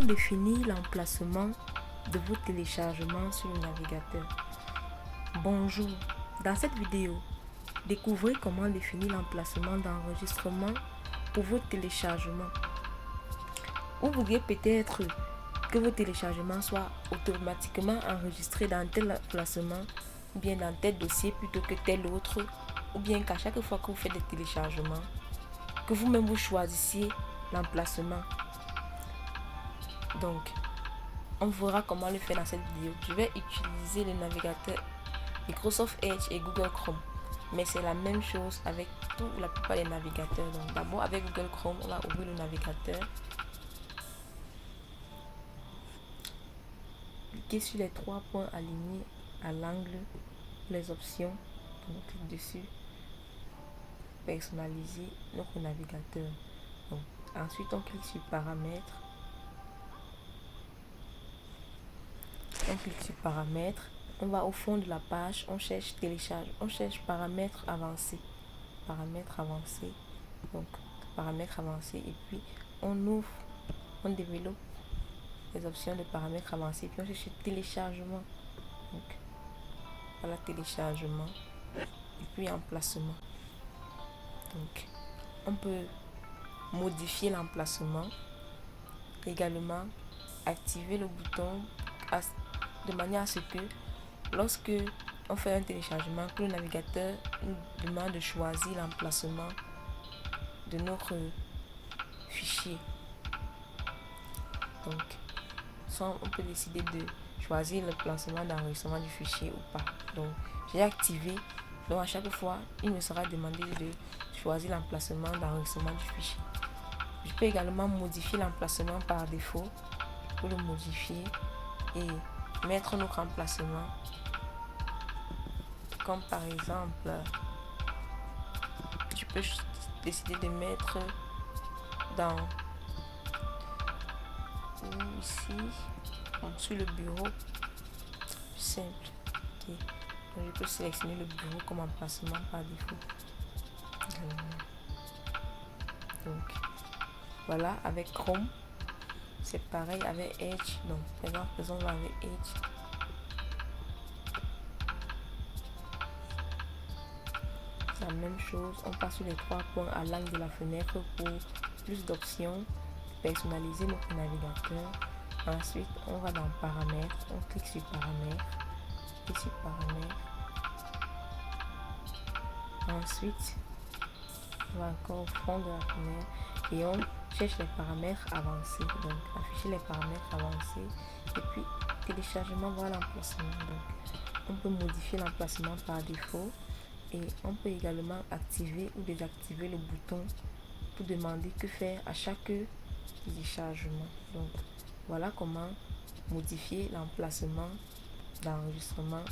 définir l'emplacement de vos téléchargements sur le navigateur? Bonjour, dans cette vidéo, découvrez comment définir l'emplacement d'enregistrement pour vos téléchargements. Vous voudriez peut-être que vos téléchargements soient automatiquement enregistrés dans tel emplacement ou bien dans tel dossier plutôt que tel autre, ou bien qu'à chaque fois que vous faites des téléchargements, que vous-même vous choisissiez l'emplacement. Donc, on verra comment le faire dans cette vidéo. Je vais utiliser le navigateur Microsoft Edge et Google Chrome, mais c'est la même chose avec la plupart des navigateurs. Donc, d'abord avec Google Chrome, on va ouvrir le navigateur. Cliquez sur les trois points alignés à l'angle, les options. Donc, on clique dessus. Personnaliser notre navigateur. Donc, ensuite, on clique sur paramètres. On clique sur paramètres. On va au fond de la page. On cherche télécharge. On cherche paramètres avancés. Paramètres avancés. Donc, paramètres avancés. Et puis, on ouvre. On développe les options de paramètres avancés. Et puis, on cherche téléchargement. Donc, voilà, téléchargement. Et puis, emplacement. Donc, on peut modifier l'emplacement, également activer le bouton de manière à ce que lorsque on fait un téléchargement, que le navigateur nous demande de choisir l'emplacement de notre fichier. Donc, soit on peut décider de choisir l'emplacement d'enregistrement du fichier ou pas. Donc, j'ai activé. Donc, à chaque fois, il me sera demandé de choisir l'emplacement d'enregistrement du fichier. Je peux également modifier l'emplacement par défaut pour le modifier et mettre notre emplacement. Comme par exemple, je peux décider de mettre dans ici, sur le bureau. Simple. Okay. Donc, je peux sélectionner le bureau comme emplacement par défaut. Donc, voilà, avec Chrome, c'est pareil avec Edge. Donc, par exemple, faisons avec Edge. La même chose, on passe sur les trois points à l'angle de la fenêtre pour plus d'options, personnaliser notre navigateur. Ensuite, on va dans paramètres, on clique sur paramètres, et sur paramètres. Ensuite, on va encore au fond de la fenêtre et on cherche les paramètres avancés. Donc, afficher les paramètres avancés et puis téléchargement, voilà l'emplacement. Donc, on peut modifier l'emplacement par défaut et on peut également activer ou désactiver le bouton pour demander que faire à chaque téléchargement. Donc, voilà comment modifier l'emplacement d'enregistrement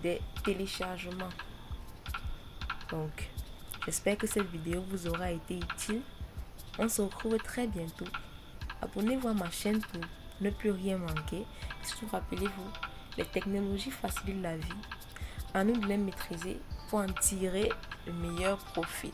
des téléchargements. Donc, j'espère que cette vidéo vous aura été utile. On se retrouve très bientôt. Abonnez-vous à ma chaîne pour ne plus rien manquer. Et surtout, rappelez-vous, les technologies facilitent la vie. À nous de les maîtriser pour en tirer le meilleur profit.